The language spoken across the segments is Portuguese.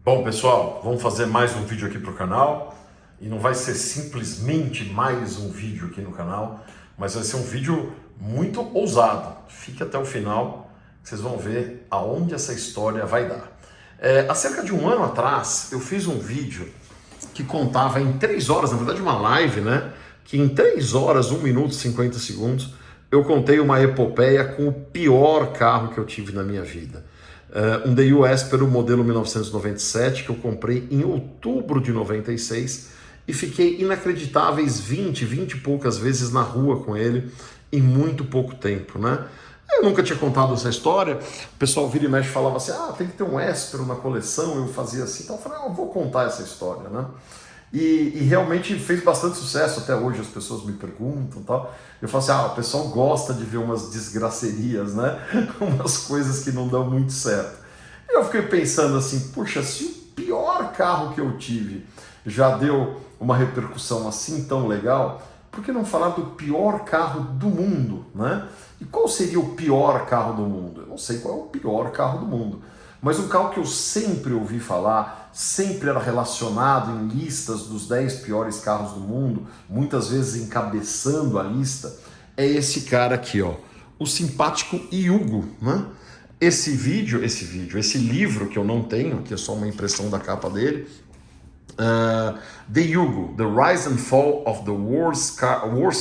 Bom, pessoal, vamos fazer mais um vídeo aqui para o canal. E não vai ser simplesmente mais um vídeo aqui no canal, mas vai ser um vídeo muito ousado. Fique até o final, que vocês vão ver aonde essa história vai dar. Há cerca de um ano atrás, eu fiz um vídeo que contava em 3 horas, na verdade uma live, né? Que em 3 horas, 1 minuto e 50 segundos, eu contei uma epopeia com o pior carro que eu tive na minha vida. Um Daewoo Espero modelo 1997 que eu comprei em outubro de 96 e fiquei inacreditáveis 20 e poucas vezes na rua com ele em muito pouco tempo, né? Eu nunca tinha contado essa história, o pessoal vira e mexe falava assim, tem que ter um Espero na coleção, eu fazia assim, então eu falei, eu vou contar essa história, né? E realmente fez bastante sucesso, até hoje as pessoas me perguntam e tal. Eu falo assim, o pessoal gosta de ver umas desgracerias, né? Umas coisas que não dão muito certo. E eu fiquei pensando assim, puxa, se o pior carro que eu tive já deu uma repercussão assim tão legal, por que não falar do pior carro do mundo, né? E qual seria o pior carro do mundo? Eu não sei qual é o pior carro do mundo, mas um carro que eu sempre ouvi falar, sempre era relacionado em listas dos 10 piores carros do mundo, muitas vezes encabeçando a lista, é esse cara aqui, ó, o simpático Yugo, né? Esse livro que eu não tenho, que é só uma impressão da capa dele, The Yugo, The Rise and Fall of the Worst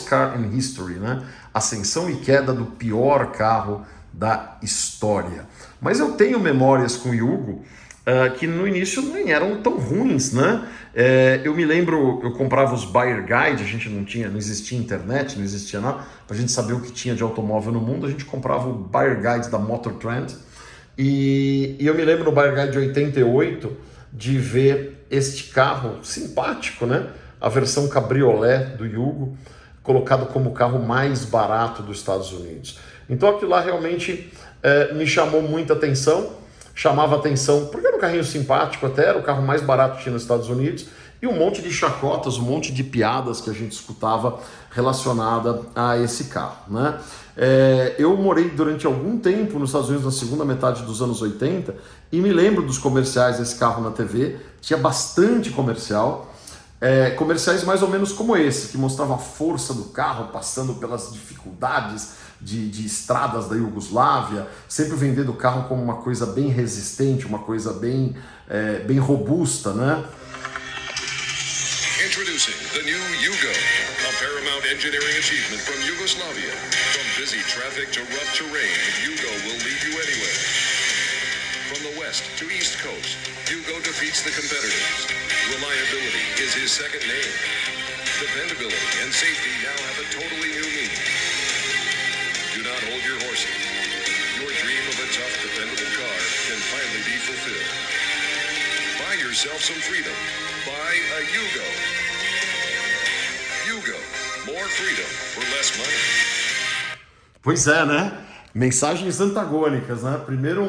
Car in History, né? Ascensão e queda do pior carro da história. Mas eu tenho memórias com o Yugo que no início nem eram tão ruins, né? Eu me lembro, eu comprava os Buyer Guide, a gente não existia internet, não existia nada, pra gente saber o que tinha de automóvel no mundo, a gente comprava o Buyer Guide da Motor Trend, e eu me lembro no Buyer Guide de 88 de ver este carro simpático, né? A versão cabriolé do Yugo, colocado como o carro mais barato dos Estados Unidos. Então aquilo lá realmente me chamou muita atenção, chamava atenção, porque era um carrinho simpático até, era o carro mais barato que tinha nos Estados Unidos, e um monte de chacotas, um monte de piadas que a gente escutava relacionada a esse carro, né? Eu morei durante algum tempo nos Estados Unidos na segunda metade dos anos 80 e me lembro dos comerciais desse carro na TV, tinha bastante comercial, comerciais mais ou menos como esse, que mostrava a força do carro passando pelas dificuldades de estradas da Iugoslávia, sempre vendendo o carro como uma coisa bem resistente, uma coisa bem robusta, né? Introducing the new Yugo, a paramount engineering achievement from Yugoslavia. From busy traffic to rough terrain, Yugo will lead you anywhere. From the west to east coast, Yugo defeats the competitors. Reliability is his second name. Dependability and safety now have a totally new meaning. Do not hold your horses. Your dream of a tough, dependable car can finally be fulfilled. Buy yourself some freedom. Buy a Yugo. Yugo. More freedom for less money. Pois é, né? Mensagens antagônicas, né? Primeiro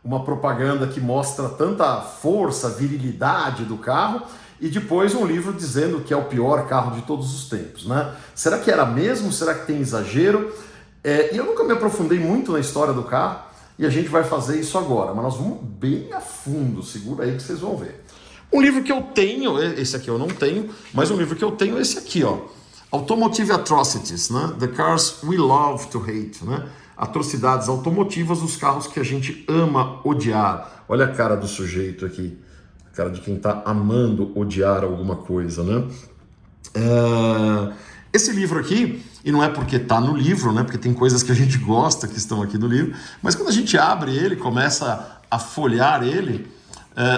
uma propaganda que mostra tanta força, virilidade do carro, e depois um livro dizendo que é o pior carro de todos os tempos, né? Será que era mesmo? Será que tem exagero? E eu nunca me aprofundei muito na história do carro, e a gente vai fazer isso agora, mas nós vamos bem a fundo, segura aí que vocês vão ver. Um livro que eu tenho, esse aqui eu não tenho, mas um livro que eu tenho é esse aqui, ó. Automotive Atrocities, né? The Cars We Love to Hate, né? Atrocidades automotivas, os carros que a gente ama odiar. Olha a cara do sujeito aqui, a cara de quem está amando odiar alguma coisa, né? Esse livro aqui, e não é porque está no livro, né? Porque tem coisas que a gente gosta que estão aqui no livro, mas quando a gente abre ele, começa a folhear ele,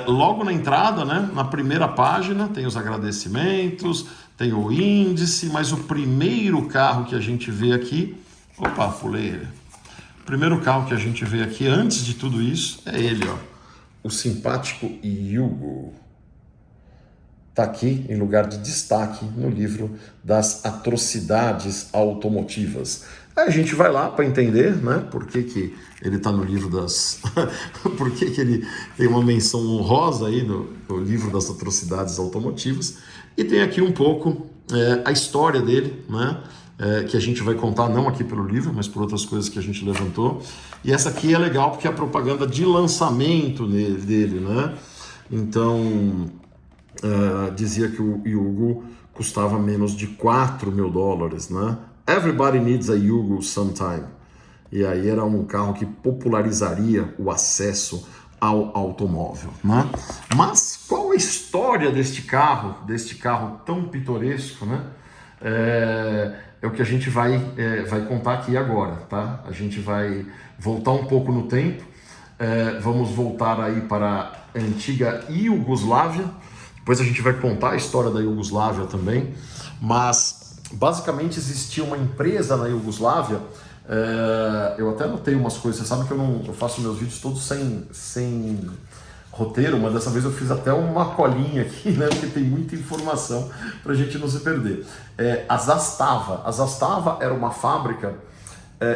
logo na entrada, né? Na primeira página, tem os agradecimentos, tem o índice, mas o primeiro carro que a gente vê aqui... Opa, pulei ele. O primeiro carro que a gente vê aqui, antes de tudo isso, é ele, ó. O simpático Yugo. Está aqui em lugar de destaque no livro das atrocidades automotivas. Aí a gente vai lá para entender, né, por que ele está no livro das... por que ele tem uma menção honrosa aí no livro das atrocidades automotivas. E tem aqui um pouco a história dele, né, que a gente vai contar, não aqui pelo livro, mas por outras coisas que a gente levantou. E essa aqui é legal porque é a propaganda de lançamento dele, né? Então, dizia que o Yugo custava menos de $4.000, né? Everybody needs a Yugo sometime. E aí era um carro que popularizaria o acesso ao automóvel, né? Mas qual a história deste carro tão pitoresco, né? É o que a gente vai contar aqui agora, tá? A gente vai voltar um pouco no tempo, vamos voltar aí para a antiga Iugoslávia, depois a gente vai contar a história da Iugoslávia também, mas basicamente existia uma empresa na Iugoslávia. Eu até anotei umas coisas, você sabe que eu faço meus vídeos todos sem roteiro, mas dessa vez eu fiz até uma colinha aqui, né, porque tem muita informação para a gente não se perder. A Zastava era uma fábrica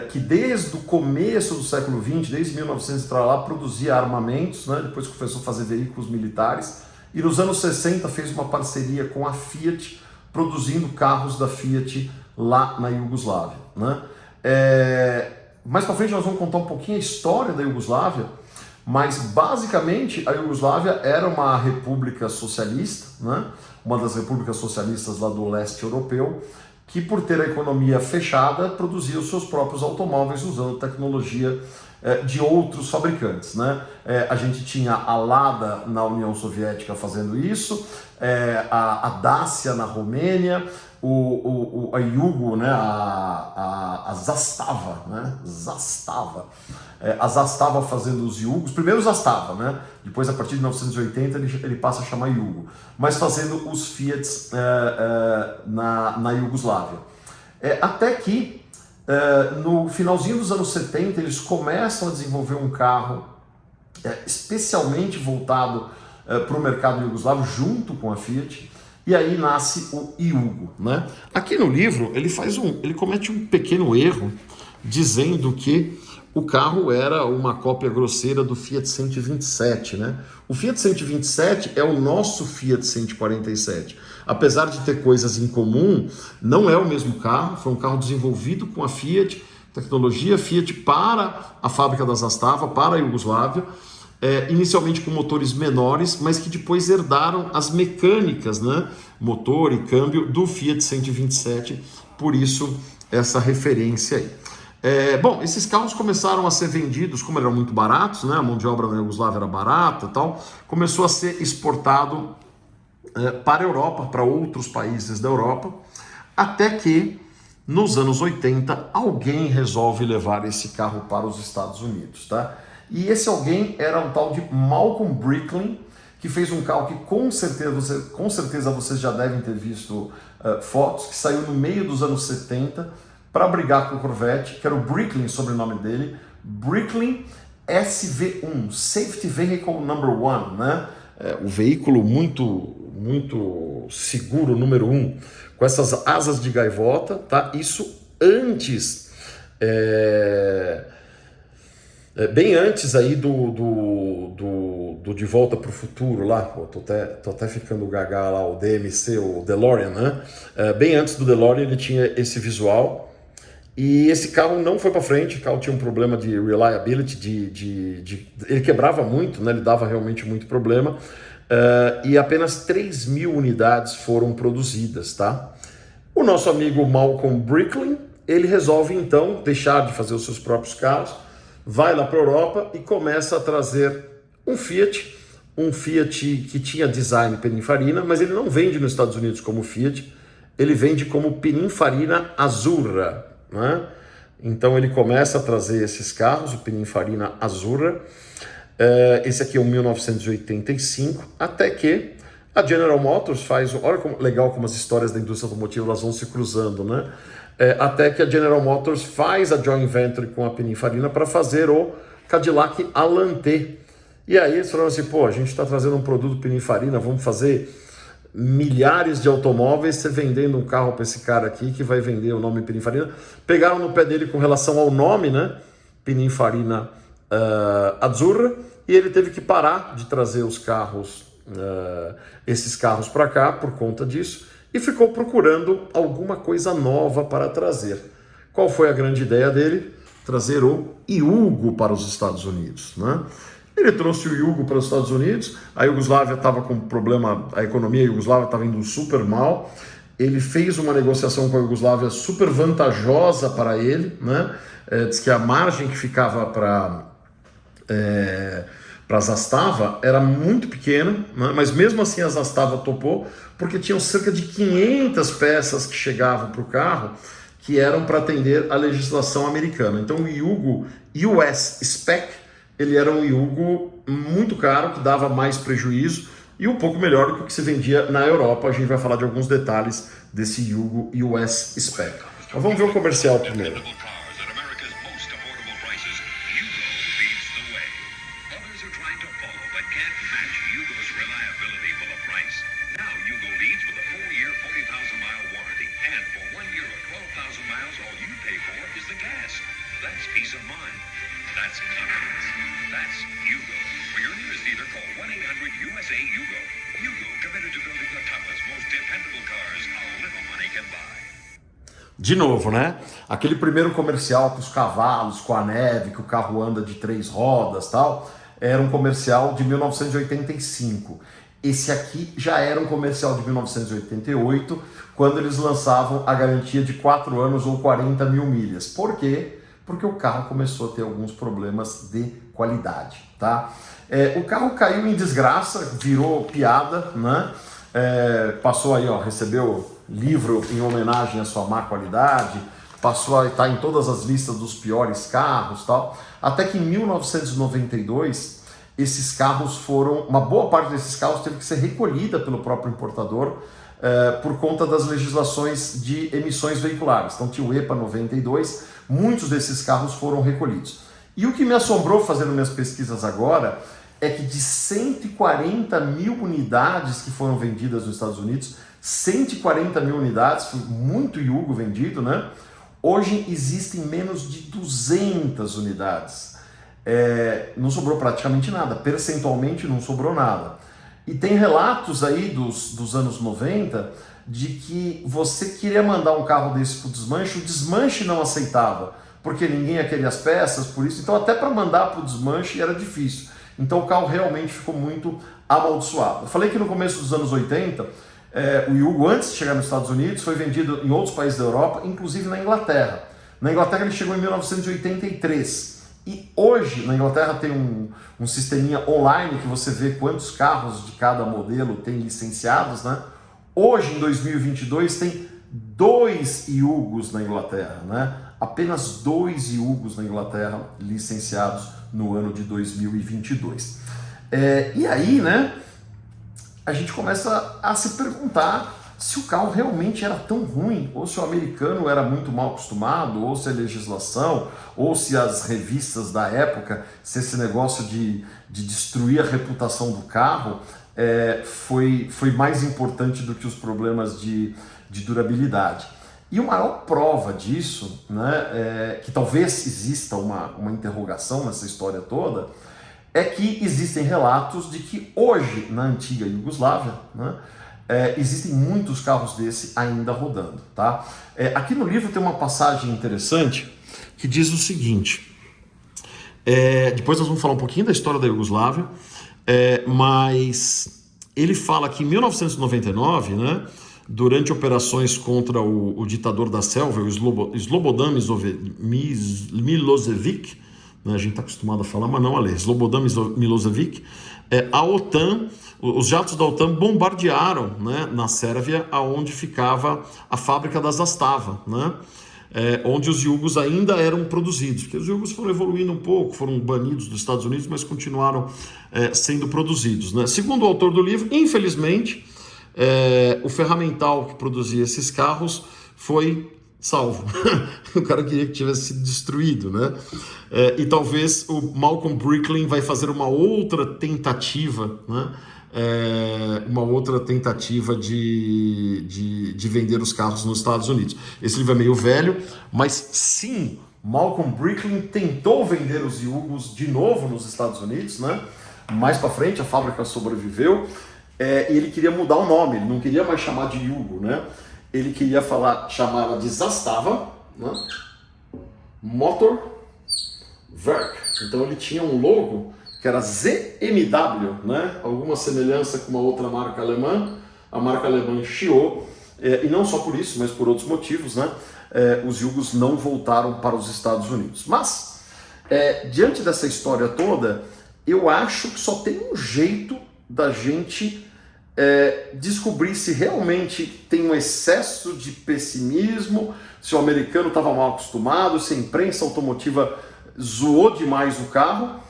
que desde o começo do século XX, desde 1900 para lá, produzia armamentos, né, depois começou a fazer veículos militares, e nos anos 60 fez uma parceria com a Fiat, produzindo carros da Fiat lá na Iugoslávia, né? Mais para frente nós vamos contar um pouquinho a história da Iugoslávia, mas basicamente a Iugoslávia era uma república socialista, né? Uma das repúblicas socialistas lá do leste europeu, que por ter a economia fechada produzia os seus próprios automóveis usando tecnologia de outros fabricantes, né? A gente tinha a Lada na União Soviética fazendo isso, a Dacia na Romênia, a Yugo, né? a Zastava, né? A Zastava fazendo os Yugos, primeiro Zastava, né? Depois a partir de 1980 ele passa a chamar Yugo, mas fazendo os Fiats na Iugoslávia. Até que no finalzinho dos anos 70 eles começam a desenvolver um carro especialmente voltado para o mercado iugoslavo junto com a Fiat, e aí nasce o Yugo, né? Aqui no livro ele comete um pequeno erro dizendo que o carro era uma cópia grosseira do Fiat 127, né? O Fiat 127 é o nosso Fiat 147. Apesar de ter coisas em comum, não é o mesmo carro, foi um carro desenvolvido com a Fiat, tecnologia Fiat para a fábrica da Zastava, para a Iugoslávia, inicialmente com motores menores, mas que depois herdaram as mecânicas, né? Motor e câmbio do Fiat 127, por isso essa referência aí. Bom, esses carros começaram a ser vendidos, como eram muito baratos, né? A mão de obra na Iugoslávia era barata e tal, começou a ser exportado para a Europa, para outros países da Europa, até que nos anos 80 alguém resolve levar esse carro para os Estados Unidos, tá? E esse alguém era um tal de Malcolm Bricklin, que fez um carro que com certeza vocês já devem ter visto fotos, que saiu no meio dos anos 70 para brigar com o Corvette, que era o Bricklin, sobrenome dele, Bricklin SV1, Safety Vehicle Number 1, né? O veículo muito seguro, número 1, com essas asas de gaivota, tá? Isso antes, bem antes aí do De Volta para o Futuro lá, tô até ficando gaga lá, o DMC, o DeLorean, né? Bem antes do DeLorean ele tinha esse visual, e esse carro não foi para frente, o carro tinha um problema de reliability, ele quebrava muito, né? Ele dava realmente muito problema, e apenas 3.000 unidades foram produzidas, tá? O nosso amigo Malcolm Bricklin, ele resolve então deixar de fazer os seus próprios carros, vai lá para a Europa e começa a trazer um Fiat que tinha design Pininfarina, mas ele não vende nos Estados Unidos como Fiat, ele vende como Pininfarina Azzurra, né? Então ele começa a trazer esses carros, o Pininfarina Azzurra, esse aqui é o 1985, até que a General Motors faz, olha como legal como as histórias da indústria automotiva elas vão se cruzando, né? Até que a General Motors faz a joint venture com a Pininfarina para fazer o Cadillac Alante. E aí eles falaram assim, pô, a gente está trazendo um produto Pininfarina, vamos fazer milhares de automóveis, você vendendo um carro para esse cara aqui que vai vender o nome Pininfarina. Pegaram no pé dele com relação ao nome, né? Pininfarina Azzurra, e ele teve que parar de trazer os carros, esses carros para cá por conta disso, e ficou procurando alguma coisa nova para trazer. Qual foi a grande ideia dele? Trazer o Yugo para os Estados Unidos, né? Ele trouxe o Yugo para os Estados Unidos, a Iugoslávia estava com problema, a economia iugoslava estava indo super mal, ele fez uma negociação com a Iugoslávia super vantajosa para ele, né? Diz que a margem que ficava para a Zastava era muito pequena, né? Mas mesmo assim a Zastava topou, porque tinham cerca de 500 peças que chegavam para o carro que eram para atender a legislação americana. Então o Yugo US Spec, ele era um Yugo muito caro, que dava mais prejuízo e um pouco melhor do que o que se vendia na Europa. A gente vai falar de alguns detalhes desse Yugo US Spec. Mas vamos ver o comercial primeiro. De novo, né? Aquele primeiro comercial com os cavalos, com a neve, que o carro anda de 3 rodas, tal, era um comercial de 1985. Esse aqui já era um comercial de 1988, quando eles lançavam a garantia de 4 anos ou 40 mil milhas. Por quê? Porque o carro começou a ter alguns problemas de qualidade, tá? O carro caiu em desgraça, virou piada, né? Passou aí, ó, recebeu livro em homenagem à sua má qualidade, passou a estar em todas as listas dos piores carros, tal. Até que em 1992, esses carros foram, uma boa parte desses carros teve que ser recolhida pelo próprio importador por conta das legislações de emissões veiculares. Então tinha o EPA 92, muitos desses carros foram recolhidos. E o que me assombrou fazendo minhas pesquisas agora é que de 140 mil unidades que foram vendidas nos Estados Unidos, 140 mil unidades, foi muito Yugo vendido, né? Hoje existem menos de 200 unidades. Não sobrou praticamente nada, percentualmente não sobrou nada. E tem relatos aí dos anos 90 de que você queria mandar um carro desse para o desmanche não aceitava, porque ninguém ia querer as peças, por isso. Então até para mandar para o desmanche era difícil. Então o carro realmente ficou muito amaldiçoado. Eu falei que no começo dos anos 80, o Yugo, antes de chegar nos Estados Unidos, foi vendido em outros países da Europa, inclusive na Inglaterra. Na Inglaterra ele chegou em 1983. E hoje, na Inglaterra, tem um sisteminha online que você vê quantos carros de cada modelo tem licenciados, né? Hoje, em 2022, tem 2 Yugos na Inglaterra, né? Apenas 2 Yugos na Inglaterra licenciados no ano de 2022. E aí, né, a gente começa a se perguntar se o carro realmente era tão ruim, ou se o americano era muito mal acostumado, ou se a legislação, ou se as revistas da época, se esse negócio de destruir a reputação do carro foi mais importante do que os problemas de durabilidade. E a maior prova disso, né, que talvez exista uma interrogação nessa história toda, é que existem relatos de que hoje, na antiga Iugoslávia, né, existem muitos carros desse ainda rodando. Tá? Aqui no livro tem uma passagem interessante que diz o seguinte, depois nós vamos falar um pouquinho da história da Iugoslávia, mas ele fala que em 1999, né, durante operações contra o ditador da selva, o Slobodan Milošević, né, a gente está acostumado a falar, mas não a ler, Slobodan Milošević, a OTAN, os jatos da OTAN bombardearam, né, na Sérvia, aonde ficava a fábrica da Zastava, né, onde os Yugos ainda eram produzidos, porque os Yugos foram evoluindo um pouco, foram banidos dos Estados Unidos, mas continuaram sendo produzidos, né. Segundo o autor do livro, infelizmente, o ferramental que produzia esses carros foi salvo. O cara queria que tivesse sido destruído, né? E talvez o Malcolm Bricklin vai fazer uma outra tentativa, né? Uma outra tentativa de vender os carros nos Estados Unidos. Esse livro é meio velho, mas sim, Malcolm Bricklin tentou vender os Yugos de novo nos Estados Unidos, né? Mais para frente a fábrica sobreviveu. E ele queria mudar o nome, ele não queria mais chamar de Yugo, né? Ele queria chamava de Zastava, né? Motor Werk. Então ele tinha um logo que era ZMW, né? Alguma semelhança com uma outra marca alemã, a marca alemã chiou, e não só por isso, mas por outros motivos, né? Os iugos não voltaram para os Estados Unidos. Mas, diante dessa história toda, eu acho que só tem um jeito da gente descobrir se realmente tem um excesso de pessimismo, se o americano estava mal acostumado, se a imprensa automotiva zoou demais o carro,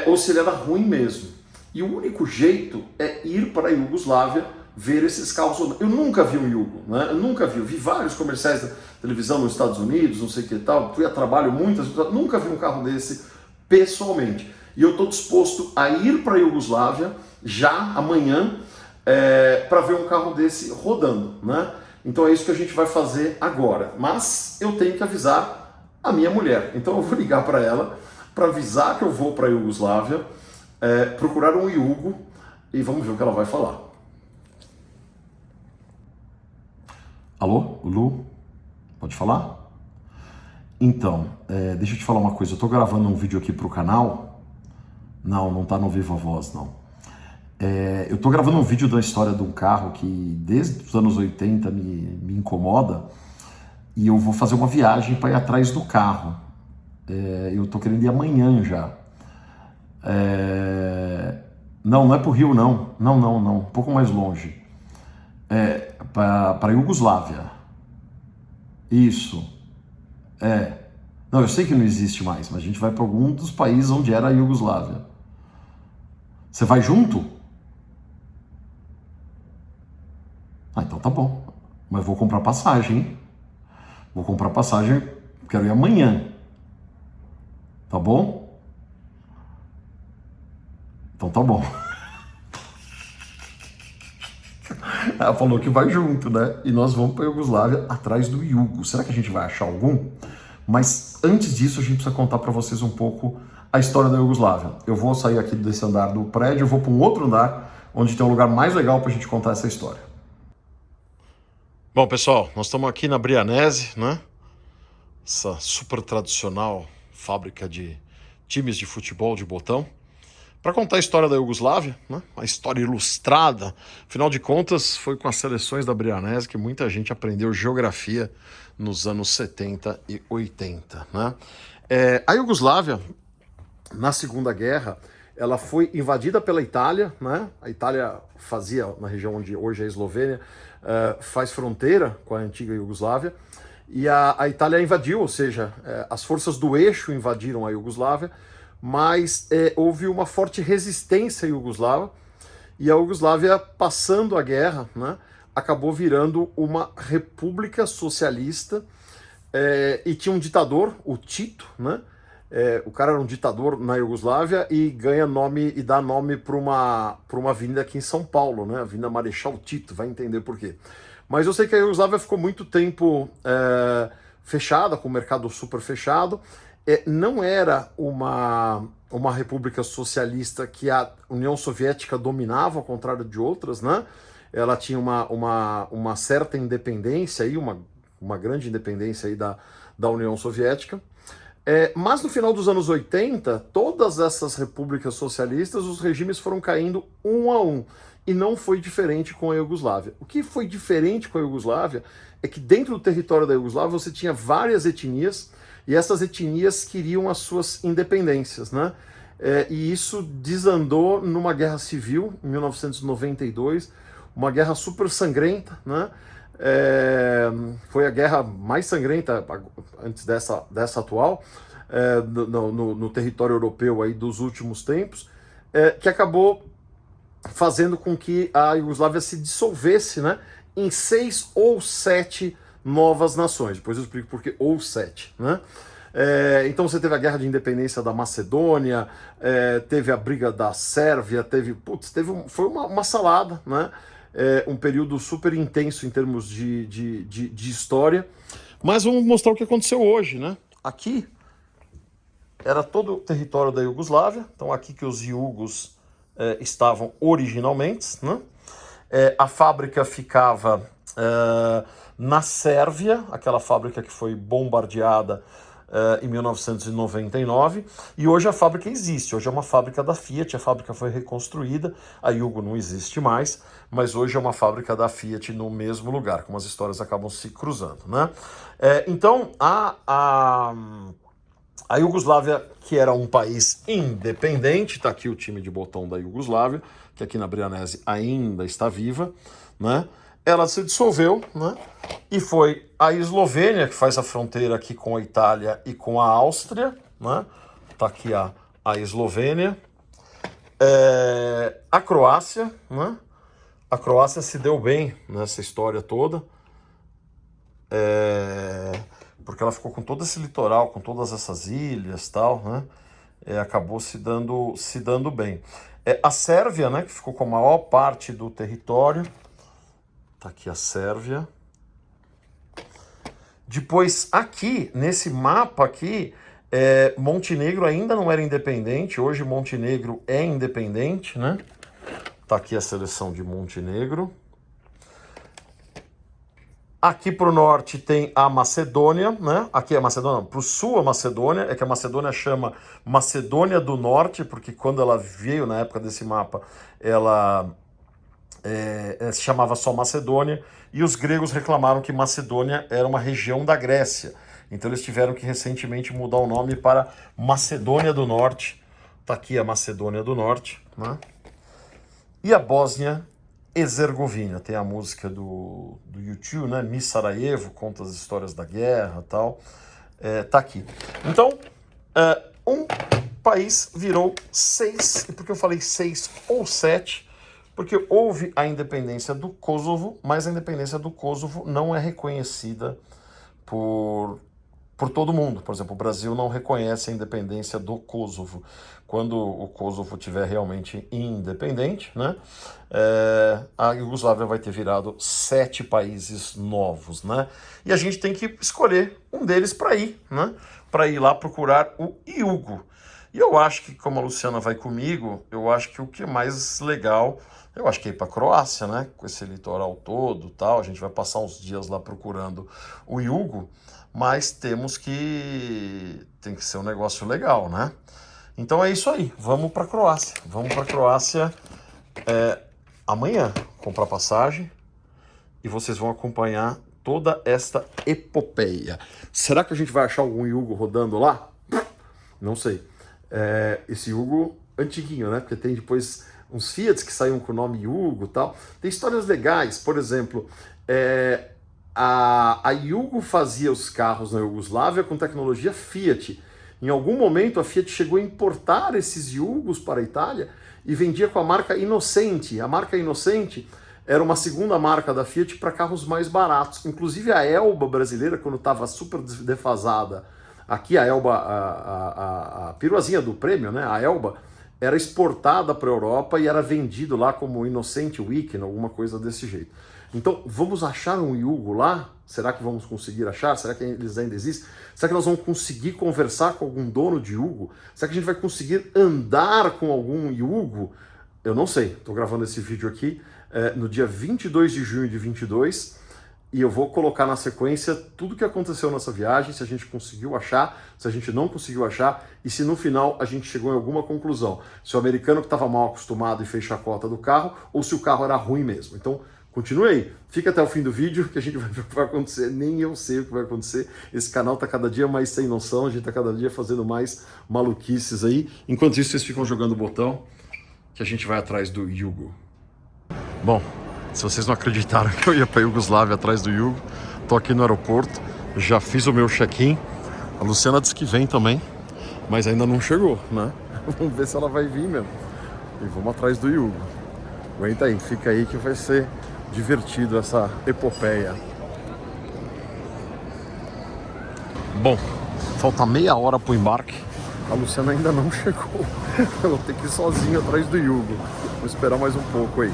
ou se ele era ruim mesmo. E o único jeito é ir para a Iugoslávia ver esses carros. Eu nunca vi um Yugo, né? Eu nunca vi. Eu vi vários comerciais da televisão nos Estados Unidos, não sei o que tal. Fui a trabalho muitas vezes, nunca vi um carro desse pessoalmente. E eu estou disposto a ir para a Iugoslávia já amanhã para ver um carro desse rodando, né? Então é isso que a gente vai fazer agora. Mas eu tenho que avisar a minha mulher. Então eu vou ligar para ela para avisar que eu vou para a Iugoslávia, procurar um Yugo e vamos ver o que ela vai falar. Alô, Lu? Pode falar? Então, deixa eu te falar uma coisa. Eu tô gravando um vídeo aqui pro canal. Não tá no Viva Voz, não. Eu tô gravando um vídeo da história de um carro que desde os anos 80 me incomoda. E eu vou fazer uma viagem para ir atrás do carro. Eu tô querendo ir amanhã já. Não é pro Rio, não. Não. Um pouco mais longe. Para a Iugoslávia. Isso. Não, eu sei que não existe mais, mas a gente vai para algum dos países onde era a Iugoslávia. Você vai junto? Então tá bom. Mas vou comprar passagem, hein? Vou comprar passagem, quero ir amanhã. Tá bom? Então tá bom. Ela falou que vai junto, né? E nós vamos para a Iugoslávia atrás do Yugo. Será que a gente vai achar algum? Mas antes disso, a gente precisa contar para vocês um pouco a história da Iugoslávia. Eu vou sair aqui desse andar do prédio, eu vou para um outro andar, onde tem um lugar mais legal para a gente contar essa história. Bom, pessoal, nós estamos aqui na Brianese, né? Essa super tradicional fábrica de times de futebol de botão, para contar a história da Iugoslávia, né? Uma história ilustrada. Afinal de contas, foi com as seleções da Brianese que muita gente aprendeu geografia nos anos 70 e 80. Né? A Iugoslávia, na Segunda Guerra, ela foi invadida pela Itália. Né? A Itália fazia, na região onde hoje é a Eslovênia, faz fronteira com a antiga Iugoslávia. E a Itália invadiu, ou seja, as forças do eixo invadiram a Iugoslávia, mas houve uma forte resistência iugoslava, e a Iugoslávia, passando a guerra, né, acabou virando uma república socialista, e tinha um ditador, o Tito, né? O cara era um ditador na Iugoslávia e ganha nome e dá nome para uma avenida aqui em São Paulo, né? Avenida Marechal Tito, vai entender por quê. Mas eu sei que a Iugoslávia ficou muito tempo fechada, com o mercado super fechado. Não era uma república socialista que a União Soviética dominava, ao contrário de outras, né? Ela tinha uma certa independência, aí, uma grande independência aí da União Soviética. Mas no final dos anos 80, todas essas repúblicas socialistas, os regimes foram caindo um a um. E não foi diferente com a Iugoslávia. O que foi diferente com a Iugoslávia é que dentro do território da Iugoslávia você tinha várias etnias, e essas etnias queriam as suas independências, né? E isso desandou numa guerra civil, em 1992, uma guerra super sangrenta, né? Foi a guerra mais sangrenta, antes dessa atual, no território europeu aí dos últimos tempos, que acabou fazendo com que a Iugoslávia se dissolvesse, né, em 6 ou 7 novas nações. Depois eu explico por que ou 7, né? Então você teve a guerra de independência da Macedônia, teve a briga da Sérvia, foi uma salada, né? Um período super intenso em termos de história. Mas vamos mostrar o que aconteceu hoje, né? Aqui era todo o território da Iugoslávia, então aqui que os iugos estavam originalmente, né? A fábrica ficava na Sérvia, aquela fábrica que foi bombardeada em 1999, e hoje a fábrica existe, hoje é uma fábrica da Fiat, a fábrica foi reconstruída, a Yugo não existe mais, mas hoje é uma fábrica da Fiat no mesmo lugar, como as histórias acabam se cruzando, né? Então, a Iugoslávia, que era um país independente, está aqui o time de botão da Iugoslávia, que aqui na Brianese ainda está viva, né? Ela se dissolveu, né? E foi a Eslovênia, que faz a fronteira aqui com a Itália e com a Áustria, né? Tá aqui a Eslovênia. A Croácia, né? A Croácia se deu bem nessa história toda, porque ela ficou com todo esse litoral, com todas essas ilhas e tal, né? Acabou se dando bem. A Sérvia, né? Que ficou com a maior parte do território. Tá aqui a Sérvia. Depois, aqui, nesse mapa aqui, Montenegro ainda não era independente. Hoje, Montenegro é independente, né? Tá aqui a seleção de Montenegro. Aqui para o norte tem a Macedônia, né? Aqui é a Macedônia, para o sul a Macedônia, é que a Macedônia chama Macedônia do Norte, porque quando ela veio na época desse mapa, ela se chamava só Macedônia, e os gregos reclamaram que Macedônia era uma região da Grécia. Então eles tiveram que recentemente mudar o nome para Macedônia do Norte. Tá aqui a Macedônia do Norte, né? E a Bósnia-Herzegovina. Tem a música do YouTube, né? Miss Sarajevo, conta as histórias da guerra e tal. Tá aqui. Então, um país virou 6, e por que eu falei 6 ou 7? Porque houve a independência do Kosovo, mas a independência do Kosovo não é reconhecida por todo mundo. Por exemplo, o Brasil não reconhece a independência do Kosovo. Quando o Kosovo tiver realmente independente, né, a Iugoslávia vai ter virado 7 países novos, né? E a gente tem que escolher um deles para ir, né? Para ir lá procurar o Iugo. E eu acho que, como a Luciana vai comigo, eu acho que o que é mais legal, eu acho que é ir para a Croácia, né? Com esse litoral todo, tal. A gente vai passar uns dias lá procurando o Iugo, mas tem que ser um negócio legal, né? Então é isso aí. Vamos para a Croácia. Vamos para a Croácia amanhã. Comprar passagem e vocês vão acompanhar toda esta epopeia. Será que a gente vai achar algum Iugo rodando lá? Não sei. Esse Iugo antiguinho, né? Porque tem depois uns Fiats que saíam com o nome Iugo e tal. Tem histórias legais, por exemplo, a Iugo fazia os carros na Iugoslávia com tecnologia Fiat. Em algum momento a Fiat chegou a importar esses Iugos para a Itália e vendia com a marca Innocenti. A marca Innocenti era uma segunda marca da Fiat para carros mais baratos. Inclusive a Elba brasileira, quando estava super defasada, aqui a Elba, a piruazinha do prêmio, né? A Elba era exportada para a Europa e era vendido lá como Innocenti Weekend, alguma coisa desse jeito. Então, vamos achar um Iugo lá? Será que vamos conseguir achar? Será que eles ainda existem? Será que nós vamos conseguir conversar com algum dono de Iugo? Será que a gente vai conseguir andar com algum Iugo? Eu não sei. Estou gravando esse vídeo aqui no dia 22 de junho de 22 e eu vou colocar na sequência tudo o que aconteceu nessa viagem, se a gente conseguiu achar, se a gente não conseguiu achar e se no final a gente chegou em alguma conclusão. Se o americano que estava mal acostumado e fez chacota do carro ou se o carro era ruim mesmo. Então, continue aí, fica até o fim do vídeo que a gente vai ver o que vai acontecer, nem eu sei o que vai acontecer. Esse canal tá cada dia mais sem noção, a gente tá cada dia fazendo mais maluquices aí. Enquanto isso, vocês ficam jogando o botão que a gente vai atrás do Iugo. Bom, se vocês não acreditaram que eu ia pra Iugoslávia atrás do Iugo, tô aqui no aeroporto, já fiz o meu check-in. A Luciana disse que vem também, mas ainda não chegou, né? Vamos ver se ela vai vir mesmo. E vamos atrás do Iugo. Aguenta aí, fica aí que vai ser divertido essa epopeia. Bom, falta meia hora pro embarque. A Luciana ainda não chegou. Eu vou ter que ir sozinho atrás do Iugo. Vou esperar mais um pouco aí.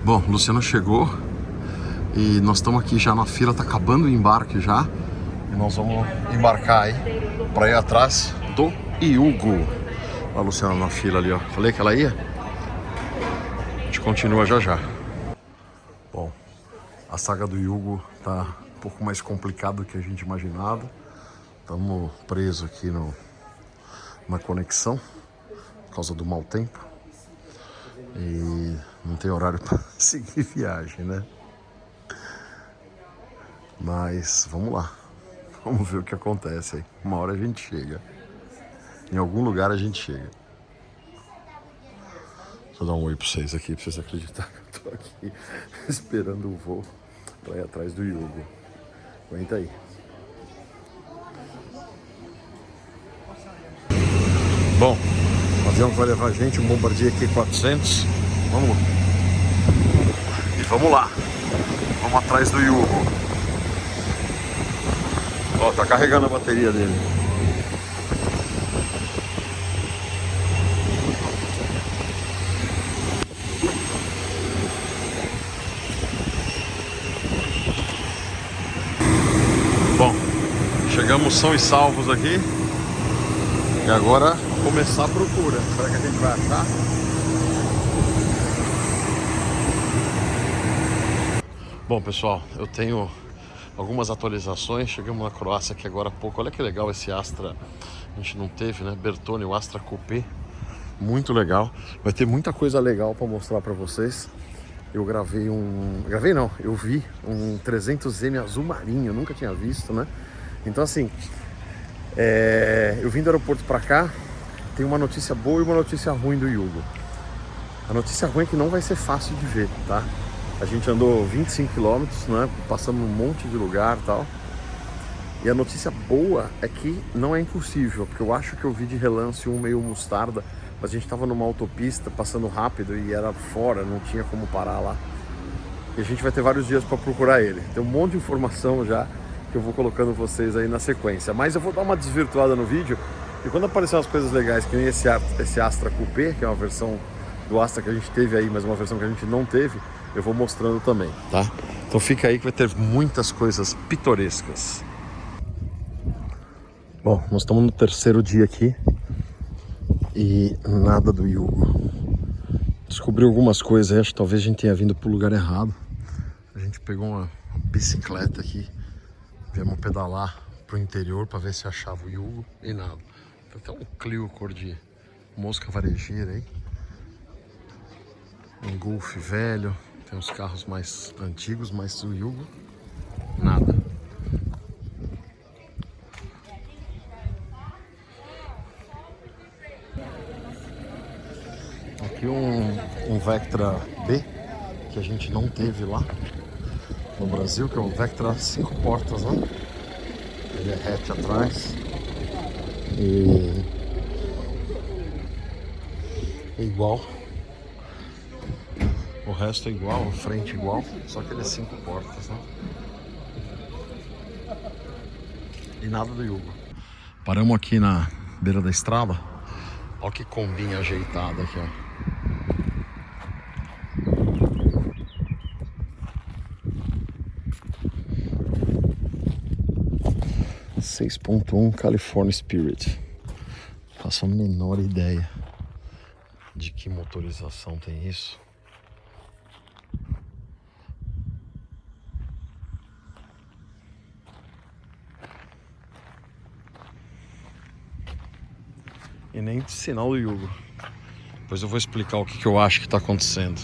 Bom, Luciana chegou e nós estamos aqui já na fila, tá acabando o embarque já. E nós vamos embarcar aí para ir atrás do Iugo. A Luciana na fila ali, ó. Falei que ela ia? A gente continua já já. Bom, a saga do Iugo tá um pouco mais complicado do que a gente imaginava. Estamos presos aqui na conexão por causa do mau tempo. E não tem horário para seguir viagem, né? Mas vamos lá. Vamos ver o que acontece aí. Uma hora a gente chega. Em algum lugar a gente chega. Deixa eu dar um oi pra vocês aqui, pra vocês acreditarem que eu tô aqui esperando o voo pra ir atrás do Hugo. Aguenta aí. Bom, o avião que vai levar a gente, um Bombardier Q400. Vamos. E vamos lá. Vamos atrás do Hugo. Ó, tá carregando a bateria dele. Bom, chegamos são e salvos aqui. E agora começar a procura. Será que a gente vai achar? Bom, pessoal, eu tenho algumas atualizações. Chegamos na Croácia aqui agora há pouco. Olha que legal esse Astra. A gente não teve, né? Bertone, o Astra Coupé. Muito legal. Vai ter muita coisa legal para mostrar para vocês. Eu gravei eu vi um 300M azul marinho. Eu nunca tinha visto, né? Então assim, eu vim do aeroporto para cá. Tem uma notícia boa e uma notícia ruim do Hugo. A notícia ruim é que não vai ser fácil de ver, tá? A gente andou 25 km, né? Passamos um monte de lugar e tal. E a notícia boa é que não é impossível, porque eu acho que eu vi de relance um meio mostarda, mas a gente estava numa autopista passando rápido e era fora, não tinha como parar lá. E a gente vai ter vários dias para procurar ele. Tem um monte de informação já que eu vou colocando vocês aí na sequência. Mas eu vou dar uma desvirtuada no vídeo. E quando aparecer umas coisas legais, que nem esse Astra Coupé, que é uma versão do Astra que a gente teve aí, mas uma versão que a gente não teve, eu vou mostrando também, tá? Então fica aí que vai ter muitas coisas pitorescas. Bom, nós estamos no terceiro dia aqui e nada do Hugo. Descobri algumas coisas aí, acho que talvez a gente tenha vindo pro lugar errado. A gente pegou uma bicicleta aqui, viemos pedalar pro interior para ver se achava o Hugo e nada. Tem até um Clio cor de mosca varejeira aí. Um Golf velho, tem uns carros mais antigos, mas o Hugo, nada. Aqui um Vectra B, que a gente não teve lá no Brasil, que é um Vectra 5 portas, né? Ele é hatch atrás e é igual. O resto é igual, a frente igual, só que ele é 5 portas, né? E nada do Hugo. Paramos aqui na beira da estrada. Olha que combinha ajeitada aqui, ó. 6.1 California Spirit. Faço a menor ideia de que motorização tem isso. E nem sinal do Hugo. Depois eu vou explicar o que eu acho que está acontecendo.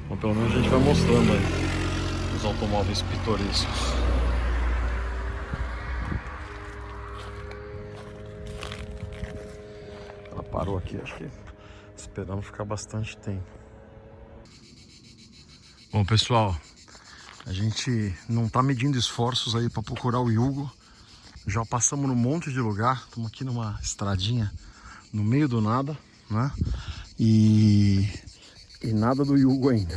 Bom, pelo menos a gente vai mostrando aí os automóveis pitorescos. Ela parou aqui, acho que esperando ficar bastante tempo. Bom, pessoal, a gente não tá medindo esforços aí para procurar o Hugo. Já passamos num monte de lugar. Estamos aqui numa estradinha no meio do nada, né? E nada do Hugo ainda.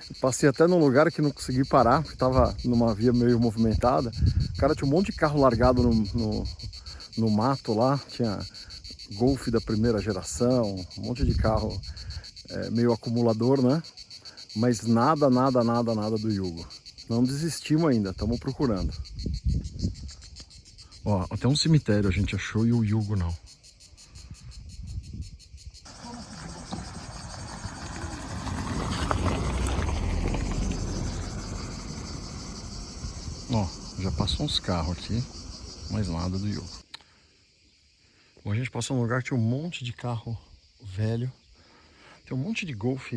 Eu passei até num lugar que não consegui parar, porque tava numa via meio movimentada. O cara tinha um monte de carro largado no mato lá. Tinha Golf da primeira geração, um monte de carro meio acumulador, né? Mas nada do Hugo. Não desistimos ainda, estamos procurando. Ó, até um cemitério a gente achou e o Hugo não. Ó, já passou uns carros aqui, mas nada do Yugo. Bom, a gente passou num lugar que tinha um monte de carro velho. Tem um monte de Golf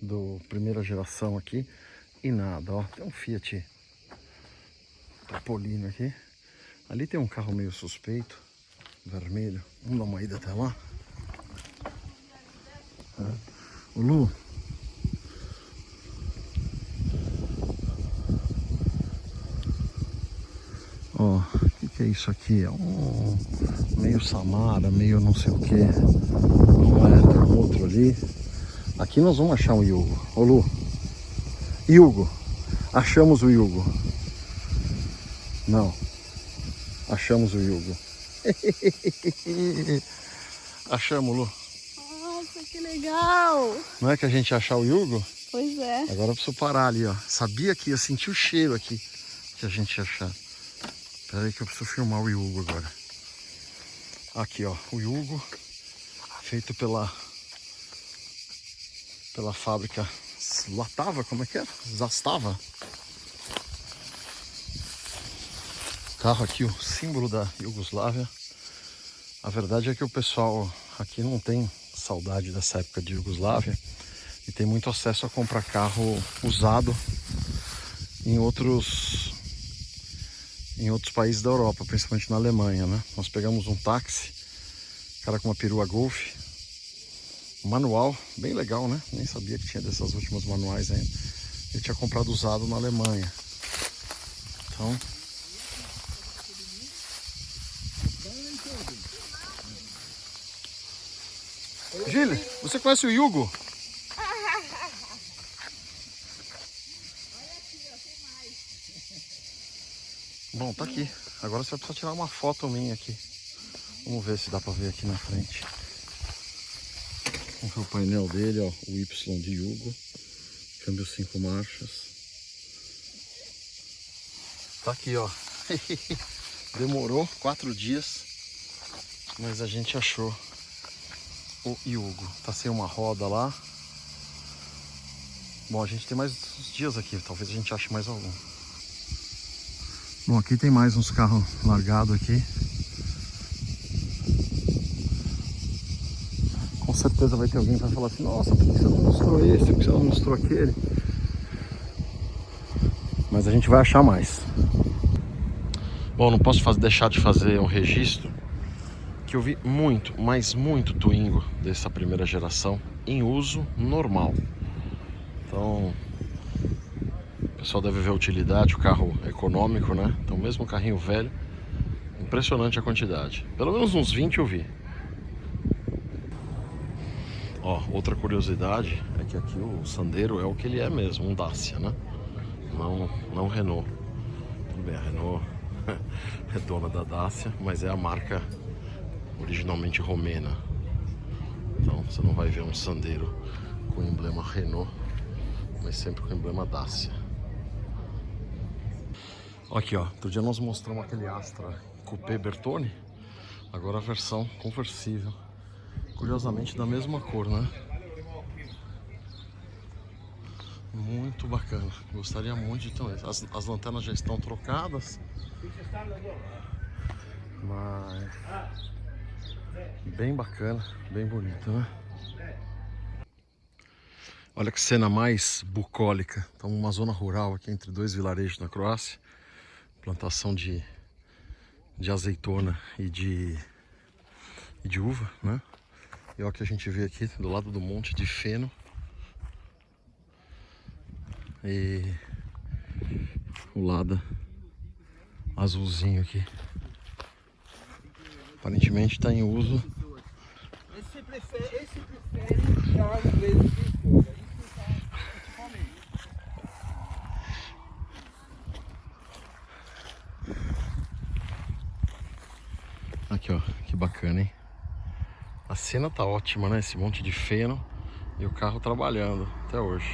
do primeira geração aqui e nada, ó. Tem um Fiat Topolino aqui. Ali tem um carro meio suspeito, vermelho. Vamos dar uma ida até lá. O Lu. Ó, o que é isso aqui? É um meio Samara, meio não sei o que. Não é, tem um outro ali. Aqui nós vamos achar um Yugo. Ô Lu. Yugo. Achamos o Yugo. Não. Achamos o Yugo. Achamos, Lu. Nossa, que legal! Não é que a gente ia achar o Yugo? Pois é. Agora eu preciso parar ali, ó. Sabia que ia sentir o cheiro aqui que a gente ia achar. Espera aí que eu preciso filmar o Yugo agora. Aqui, ó. O Yugo feito pela fábrica Latava, como é que é? Zastava. Carro aqui, o símbolo da Iugoslávia. A verdade é que o pessoal aqui não tem saudade dessa época de Iugoslávia e tem muito acesso a comprar carro usado em outros países da Europa, principalmente na Alemanha, né? Nós pegamos um táxi, cara com uma perua Golf, manual, bem legal, né? Nem sabia que tinha dessas últimas manuais ainda. Ele tinha comprado usado na Alemanha. Então... Gilles, você conhece o Yugo? Bom, tá aqui. Agora você vai precisar tirar uma foto minha aqui. Vamos ver se dá pra ver aqui na frente. Vamos ver o painel dele, ó. O Y de Yugo. Câmbio 5 marchas. Tá aqui, ó. Demorou 4 dias, mas a gente achou o Yugo. Tá sem uma roda lá. Bom, a gente tem mais uns dias aqui. Talvez a gente ache mais algum. Bom, aqui tem mais uns carros largados aqui. Com certeza vai ter alguém que vai falar assim: nossa, por que você não mostrou esse? Por que você não mostrou aquele? Mas a gente vai achar mais. Bom, não posso deixar de fazer um registro que eu vi muito, mas muito Twingo dessa primeira geração em uso normal. Então, o pessoal deve ver a utilidade, o carro econômico, né? Então, mesmo um carrinho velho, impressionante a quantidade. Pelo menos uns 20 eu vi. Ó, outra curiosidade é que aqui o Sandero é o que ele é mesmo, um Dacia, né? Não Renault. Tudo bem, a Renault é dona da Dacia, mas é a marca originalmente romena. Então você não vai ver um Sandero com o emblema Renault, mas sempre com o emblema Dacia. Aqui, ó, outro dia nós mostramos aquele Astra Coupé Bertone, agora a versão conversível, curiosamente da mesma cor, né? Muito bacana, gostaria muito de ter esse. As lanternas já estão trocadas, mas bem bacana, bem bonito, né? Olha que cena mais bucólica. Estamos numa zona rural aqui entre dois vilarejos na Croácia. Plantação de azeitona e de uva, né? E olha o que a gente vê aqui do lado do monte de feno. E o lado azulzinho aqui. Aparentemente está em uso. Esse prefere já às vezes de folha. Aqui, ó, que bacana, hein? A cena tá ótima, né? Esse monte de feno e o carro trabalhando até hoje.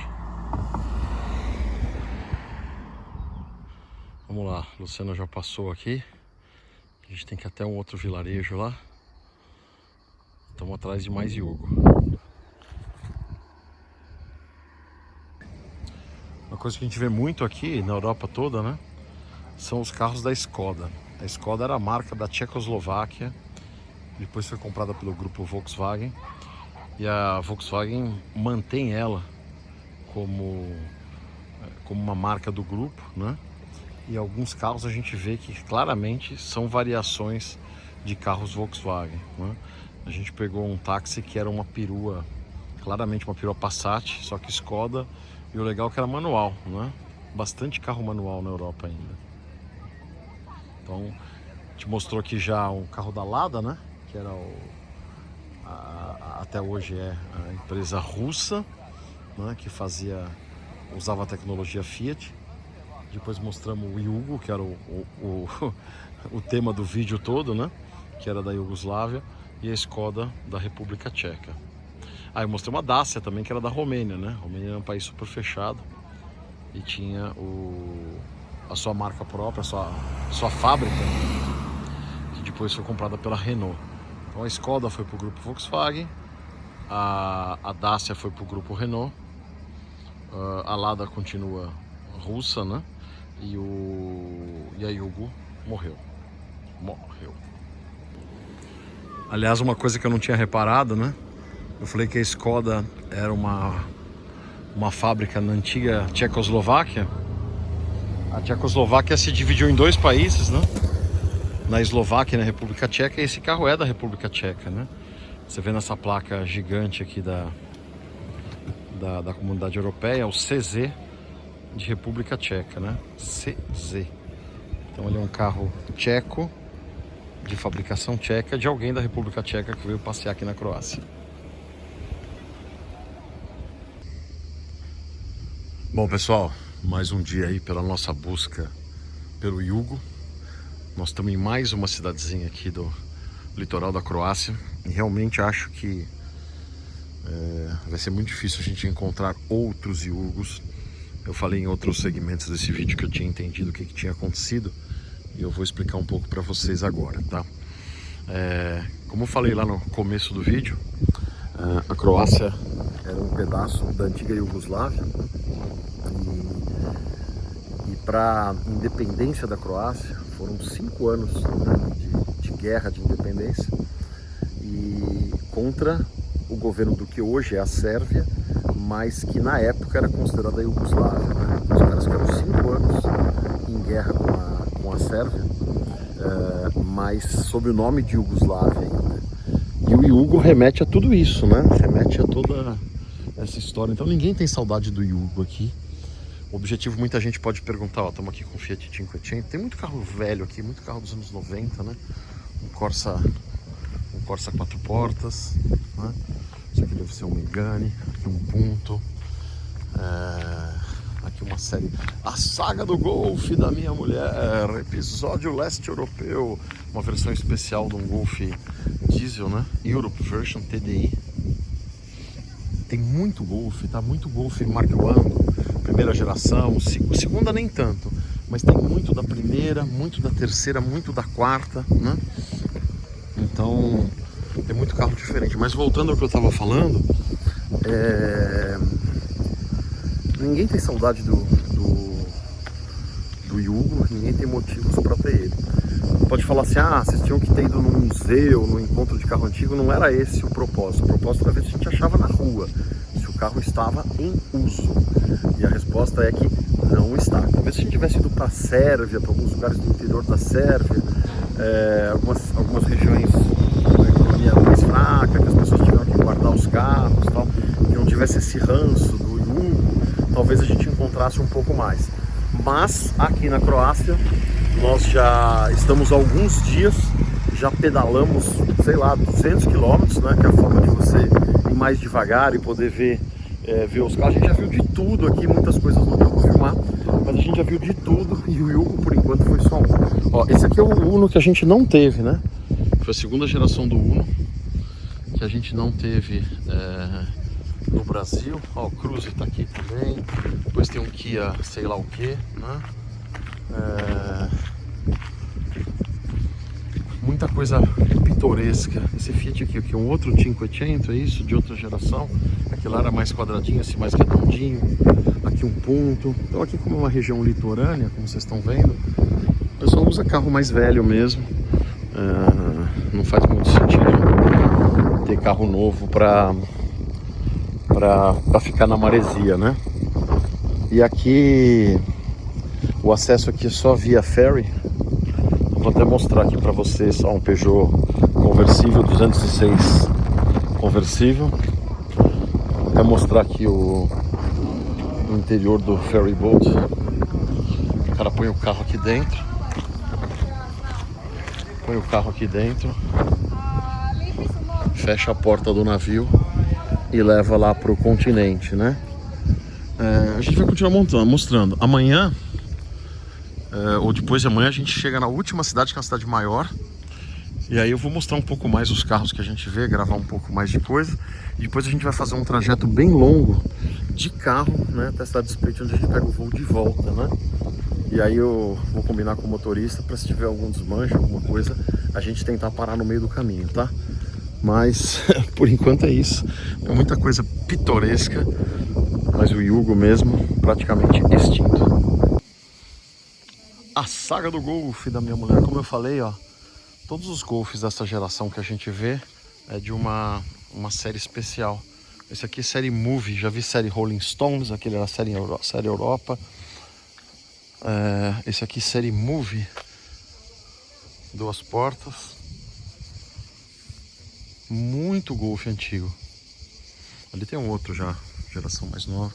Vamos lá, Luciano já passou aqui. A gente tem que ir até um outro vilarejo lá. Estamos atrás de mais Yugo. Uma coisa que a gente vê muito aqui na Europa toda, né? são os carros da Škoda. A Škoda era a marca da Tchecoslováquia, depois foi comprada pelo grupo Volkswagen, e a Volkswagen mantém ela como uma marca do grupo, né? E alguns carros a gente vê que claramente são variações de carros Volkswagen, né? A gente pegou um táxi que era uma perua, claramente uma perua Passat, só que Škoda, e o legal é que era manual, né? Bastante carro manual na Europa ainda. Então, a gente mostrou aqui já um carro da Lada, né? Que era até hoje é a empresa russa, né? Que usava a tecnologia Fiat. Depois mostramos o Yugo, que era o tema do vídeo todo, né? Que era da Iugoslávia, e a Škoda da República Tcheca. Aí eu mostrei uma Dacia também, que era da Romênia, né? A Romênia era um país super fechado e tinha a sua marca própria, a sua fábrica, que depois foi comprada pela Renault. Então a Škoda foi para o grupo Volkswagen, a Dacia foi para o grupo Renault, a Lada continua russa, né? E a Yugo morreu. Aliás, uma coisa que eu não tinha reparado, né? Eu falei que a Škoda era uma fábrica na antiga Tchecoslováquia. A Tchecoslováquia se dividiu em dois países, né? Na Eslováquia e na República Tcheca, e esse carro é da República Tcheca, né? Você vê nessa placa gigante aqui da Comunidade Europeia, o CZ de República Tcheca, né? CZ. Então ele é um carro tcheco, de fabricação tcheca, de alguém da República Tcheca que veio passear aqui na Croácia. Bom, pessoal, mais um dia aí pela nossa busca pelo Yugo. Nós estamos em mais uma cidadezinha aqui do litoral da Croácia e realmente acho que vai ser muito difícil a gente encontrar outros Yugos. Eu falei em outros segmentos desse vídeo que eu tinha entendido o que tinha acontecido e eu vou explicar um pouco para vocês agora, tá? Como eu falei lá no começo do vídeo, a Croácia era um pedaço da antiga Iugoslávia. E para a independência da Croácia foram 5 anos, né, de guerra de independência e contra o governo do que hoje é a Sérvia, mas que na época era considerada a Iugoslávia, né? Os caras ficaram 5 anos em guerra com a Sérvia, mas sob o nome de Iugoslávia ainda. E o Yugo remete a tudo isso, né? Remete a toda essa história. Então ninguém tem saudade do Yugo aqui. O objetivo, muita gente pode perguntar, ó, estamos aqui com o Fiat 500, tem muito carro velho aqui, muito carro dos anos 90, né? Um Corsa 4 portas, né? Isso aqui deve ser um Megane, aqui um Punto, aqui uma série, a saga do Golf da minha mulher, episódio leste europeu, uma versão especial de um Golf diesel, né? Europe Version TDI. Tem muito Golf, tá? Muito Golf Mark I, primeira geração, segunda nem tanto, mas tem muito da primeira, muito da terceira, muito da quarta, né? Então tem muito carro diferente. Mas voltando ao que eu estava falando, ninguém tem saudade do Yugo, ninguém tem motivos para ter ele. Pode falar assim, vocês tinham que ter ido num museu, num encontro de carro antigo. Não era esse o propósito. O propósito era ver se a gente achava na rua, se o carro estava em uso. E a resposta é que não está. Talvez se a gente tivesse ido para a Sérvia, para alguns lugares do interior da Sérvia, algumas regiões com a economia mais fraca, que as pessoas tiveram que guardar os carros e tal, que não tivesse esse ranço do Yugo, talvez a gente encontrasse um pouco mais. Mas aqui na Croácia nós já estamos há alguns dias, já pedalamos, sei lá, 200 km, né, que é a forma de você ir mais devagar e poder ver os carros. A gente já viu de tudo aqui, muitas coisas não deu para filmar, mas a gente já viu de tudo e o Yugo por enquanto foi só um. Ó, esse aqui é o Uno que a gente não teve, né? Foi a segunda geração do Uno que a gente não teve no Brasil. Ó, o Cruze tá aqui também. Depois tem um Kia, sei lá o que, né? Muita coisa pitoresca. Esse Fiat aqui é um outro 500, é isso? De outra geração. Aquele lá era mais quadradinho, esse mais redondinho. Aqui um Punto. Então aqui, como é uma região litorânea, como vocês estão vendo, O pessoal usa carro mais velho mesmo. Não faz muito sentido ter carro novo pra ficar na maresia, né? E aqui o acesso aqui é só via ferry. Vou até mostrar aqui pra vocês, ó, um Peugeot conversível 206 conversível. Vou até mostrar aqui o interior do ferry boat. O cara põe o carro aqui dentro. Põe o carro aqui dentro. Fecha a porta do navio e leva lá pro continente, né? A gente vai continuar mostrando. Amanhã, ou depois de amanhã, a gente chega na última cidade, que é uma cidade maior. E aí eu vou mostrar um pouco mais os carros que a gente vê, gravar um pouco mais de coisa. E depois a gente vai fazer um trajeto bem longo de carro, né, até a cidade de Split, onde a gente pega o voo de volta, né? E aí eu vou combinar com o motorista para, se tiver algum desmanche, alguma coisa, a gente tentar parar no meio do caminho, tá? Mas por enquanto é isso. É muita coisa pitoresca, mas o Yugo mesmo praticamente extinto. A saga do Golf da minha mulher, como eu falei, ó, todos os Golfs dessa geração que a gente vê é de uma série especial. Esse aqui é série Movie, já vi série Rolling Stones, aquele era série Europa. Esse aqui série Movie, 2 portas. Muito Golf antigo. Ali tem um outro já, geração mais nova.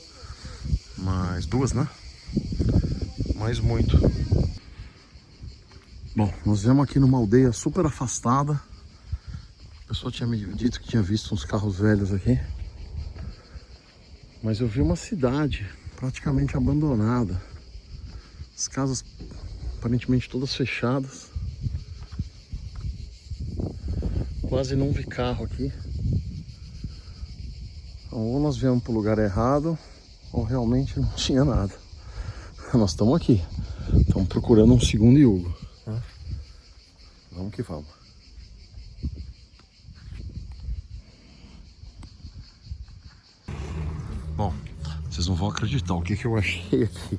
Mais 2, né? Mas muito. Bom, nós viemos aqui numa aldeia super afastada. A pessoa tinha me dito que tinha visto uns carros velhos aqui. Mas eu vi uma cidade praticamente abandonada. As casas aparentemente todas fechadas. Quase não vi carro aqui. Ou nós viemos para o lugar errado, ou realmente não tinha nada. Nós estamos aqui. Estamos procurando um segundo Yugo. Vamos que vamos. Bom, vocês não vão acreditar o que eu achei aqui.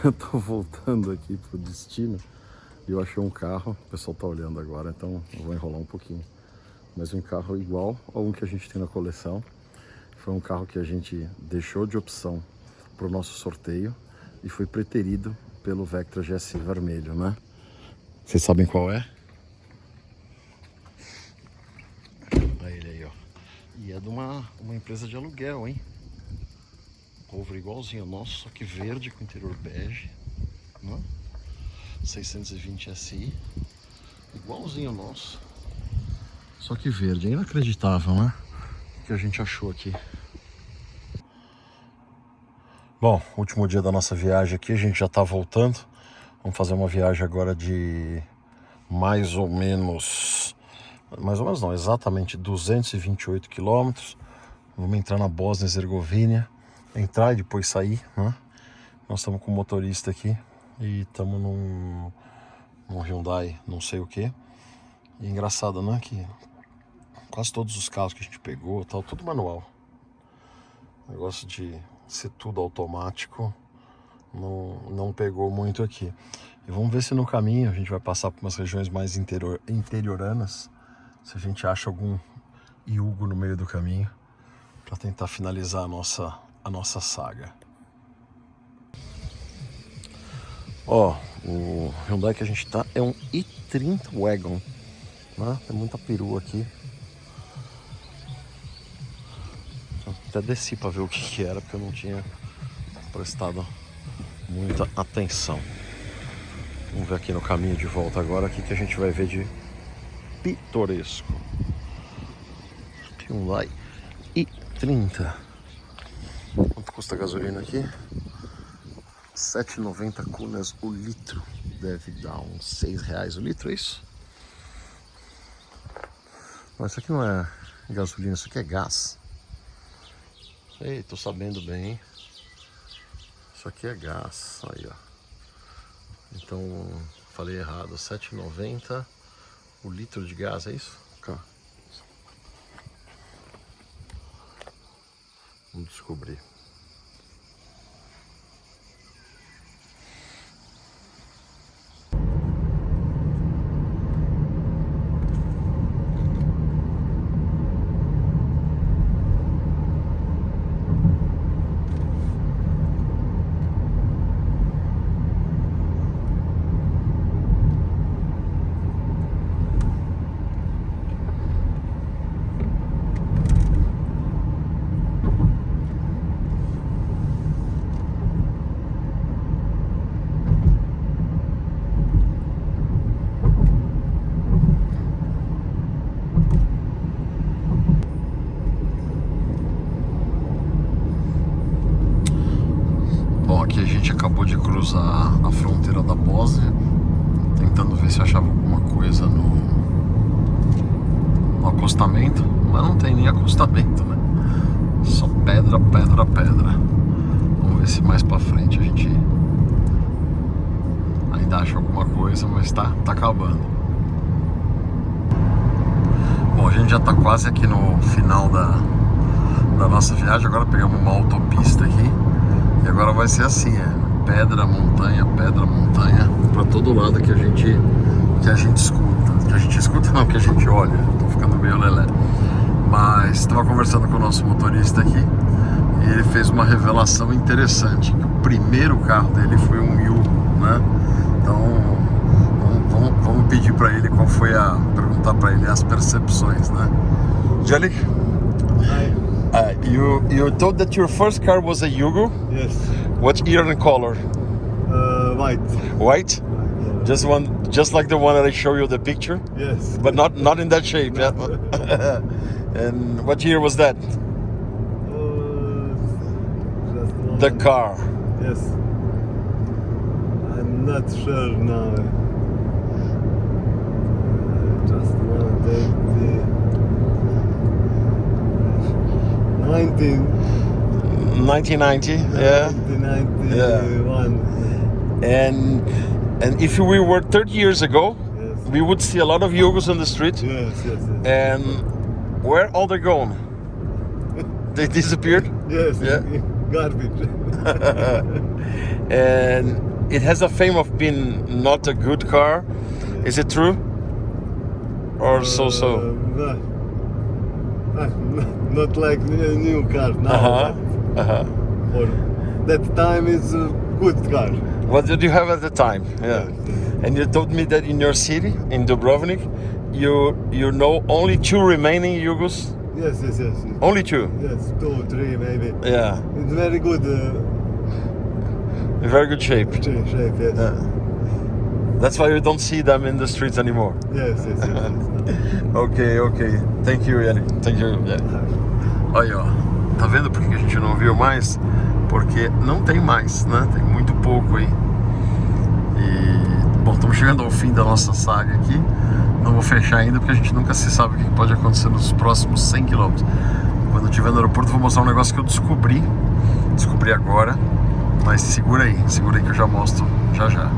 Eu tô voltando aqui pro destino e eu achei um carro. O pessoal tá olhando agora, então eu vou enrolar um pouquinho. Mas um carro igual ao um que a gente tem na coleção. Foi um carro que a gente deixou de opção pro nosso sorteio e foi preterido pelo Vectra GSI vermelho, né? Vocês sabem qual é? Olha ele aí, ó. E é de uma empresa de aluguel, hein? Cover igualzinho ao nosso, só que verde com interior bege, né? 620 SI, igualzinho ao nosso, só que verde. É inacreditável, né? O que a gente achou aqui. Bom, último dia da nossa viagem aqui, a gente já tá voltando. Vamos fazer uma viagem agora de mais ou menos não, exatamente 228 quilômetros. Vamos entrar na Bósnia e Herzegovina, entrar e depois sair, né? Nós estamos com o motorista aqui e estamos num Hyundai não sei o que. E é engraçado, né, que quase todos os carros que a gente pegou, tal, tudo manual. O negócio de ser tudo automático não pegou muito aqui. E vamos ver se no caminho a gente vai passar por umas regiões mais interioranas, se a gente acha algum Yugo no meio do caminho, para tentar finalizar a nossa saga. Ó, o Hyundai que a gente tá é um i30 Wagon, né? Tem muita perua aqui. Até desci para ver o que era, porque eu não tinha prestado muita atenção. Vamos ver aqui no caminho de volta agora o que a gente vai ver de pitoresco. Hyundai i30. Quanto custa a gasolina aqui? 7,90 kunas o litro. Deve dar uns 6 reais o litro, é isso? Mas isso aqui não é gasolina, isso aqui é gás. Ei, tô sabendo bem, hein? Isso aqui é gás, aí ó. Então, falei errado, 7,90 o litro de gás, é isso? Cá. Vamos descobrir. tentando ver se achava alguma coisa no acostamento, mas não tem nem acostamento, né? Só pedra, pedra, pedra. Vamos ver se mais pra frente a gente ainda acha alguma coisa, mas tá acabando. Bom, a gente já tá quase aqui no final da nossa viagem. Agora pegamos uma autopista aqui e agora vai ser assim, pedra, montanha pra todo lado que a gente escuta. Que a gente escuta não, que a gente olha. Tô ficando meio lelé. Mas estava conversando com o nosso motorista aqui e ele fez uma revelação interessante, que o primeiro carro dele foi um Yugo, né? Então vamos pedir para ele perguntar para ele as percepções, né? Jellic, you told that your first car was a Yugo. Yes. What year and color? White. White? Just like the one that I show you the picture, Yes. but not in that shape. Yeah. And what year was that? Just one. The car. Yes. I'm not sure now. Just one. The 1990. Yeah. 1991. And if we were 30 years ago, Yes. we would see a lot of Yugos on the street. Yes. And where all they gone? They disappeared. Yes. Yeah. Garbage. And it has a fame of being not a good car. Is it true? Or so? Not like a new car now. but For that time, it's a good car. What did you have at the time? Yeah. Yes. And you told me that in your city, in Dubrovnik, you know only 2 remaining Yugos. Yes. Only 2. Yes, 2, 3 maybe. Yeah. It's very good In very good shape. shape, yes. Yeah. That's why you don't see them in the streets anymore. Yes. Ok. Thank you, Yannick. Thank you, Yannick. Olha, ó. Tá vendo por que a gente não viu mais? Porque não tem mais, né? Tem muito pouco aí. E, bom, estamos chegando ao fim da nossa saga aqui. Não vou fechar ainda porque a gente nunca se sabe o que pode acontecer nos próximos 100 km. Quando eu estiver no aeroporto vou mostrar um negócio que eu descobri agora. Mas segura aí que eu já mostro já.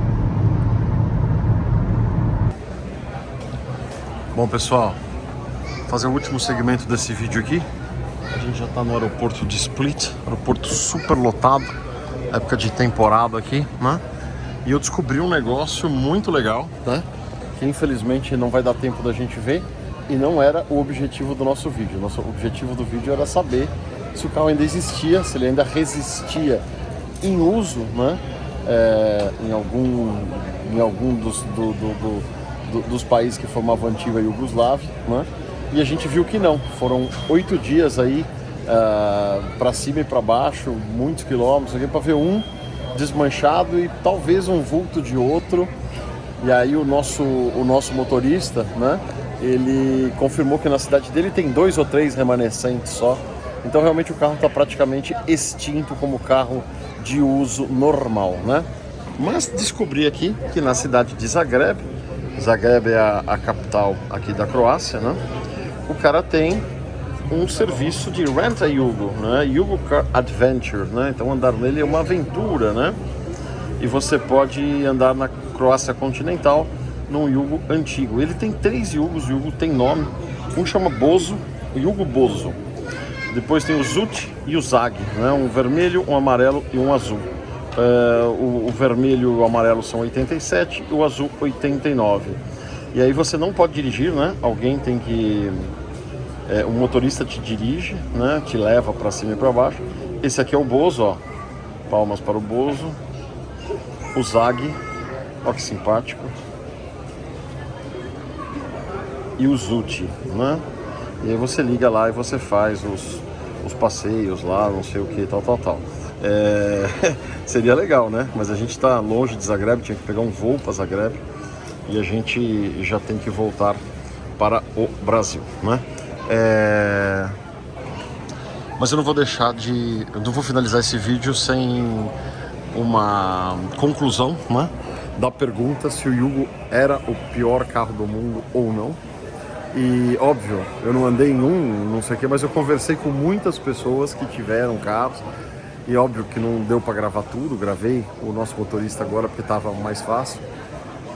Bom, pessoal, vou fazer o último segmento desse vídeo aqui. A gente já está no aeroporto de Split, aeroporto super lotado, época de temporada aqui, né? E eu descobri um negócio muito legal, né? Que infelizmente não vai dar tempo da gente ver e não era o objetivo do nosso vídeo. Nosso objetivo do vídeo era saber se o carro ainda existia, se ele ainda resistia em uso, né? Em algum dos países que formavam a antiga Iugoslávia, né? E a gente viu que não. Foram 8 dias aí para cima e para baixo, muitos quilômetros aqui para ver um desmanchado e talvez um vulto de outro. E aí o nosso motorista, né? Ele confirmou que na cidade dele tem 2 ou 3 remanescentes só. Então realmente o carro está praticamente extinto como carro de uso normal, né? Mas descobri aqui que na cidade de Zagreb é a capital aqui da Croácia, né? O cara tem um serviço de Rent a Yugo, né? Yugo Car Adventure, né? Então andar nele é uma aventura, né? E você pode andar na Croácia continental num Yugo antigo. Ele tem 3 Yugos, o Yugo tem nome. Um chama Bozo, o Yugo Bozo. Depois tem o Zut e o Zag, né? Um vermelho, um amarelo e um azul. O vermelho e o amarelo são 87 e o azul 89. E aí você não pode dirigir, né? Alguém tem que... um motorista te dirige, né? Te leva para cima e para baixo. Esse aqui é o Bozo, ó. Palmas para o Bozo. O Zag, ó que simpático. E o Zut, né? E aí você liga lá e você faz os passeios lá, não sei o que, tal. Seria legal, né? Mas a gente está longe de Zagreb, tinha que pegar um voo para Zagreb e a gente já tem que voltar para o Brasil, né? Mas eu não vou eu não vou finalizar esse vídeo sem uma conclusão, né? da pergunta se o Yugo era o pior carro do mundo ou não. E óbvio, eu não andei em não sei o que, mas eu conversei com muitas pessoas que tiveram carros. E óbvio que não deu para gravar tudo, gravei o nosso motorista agora porque estava mais fácil.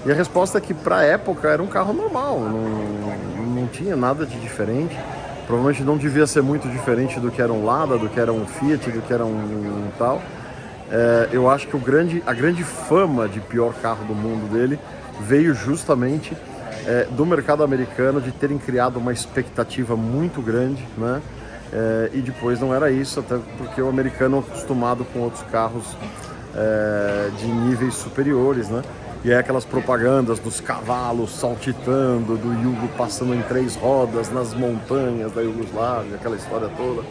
E a resposta é que para a época era um carro normal, não tinha nada de diferente. Provavelmente não devia ser muito diferente do que era um Lada, do que era um Fiat, do que era um tal. Eu acho que a grande fama de pior carro do mundo dele veio justamente do mercado americano, de terem criado uma expectativa muito grande, né? E depois não era isso, até porque o americano é acostumado com outros carros de níveis superiores, né? E é aquelas propagandas dos cavalos saltitando, do Yugo passando em 3 rodas nas montanhas da Iugoslávia, aquela história toda.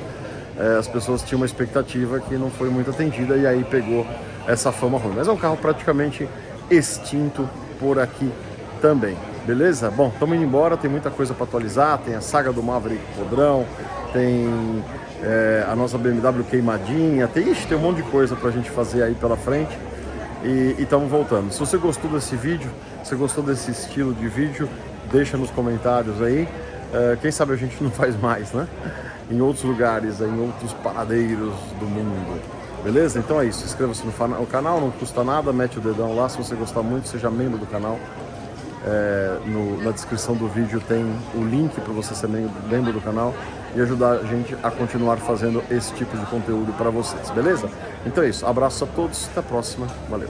As pessoas tinham uma expectativa que não foi muito atendida e aí pegou essa fama ruim. Mas é um carro praticamente extinto por aqui também, beleza? Bom, estamos indo embora, tem muita coisa para atualizar, tem a saga do Maverick podrão, tem a nossa BMW queimadinha, tem um monte de coisa para a gente fazer aí pela frente. E estamos voltando. Se você gostou desse vídeo, se você gostou desse estilo de vídeo, deixa nos comentários aí. Quem sabe a gente não faz mais, né? Em outros lugares, em outros paradeiros do mundo. Beleza? Então é isso. Inscreva-se no canal, não custa nada, mete o dedão lá. Se você gostar muito, seja membro do canal. Na descrição do vídeo tem o link para você ser membro do canal e ajudar a gente a continuar fazendo esse tipo de conteúdo para vocês, beleza? Então é isso, abraço a todos, até a próxima, valeu!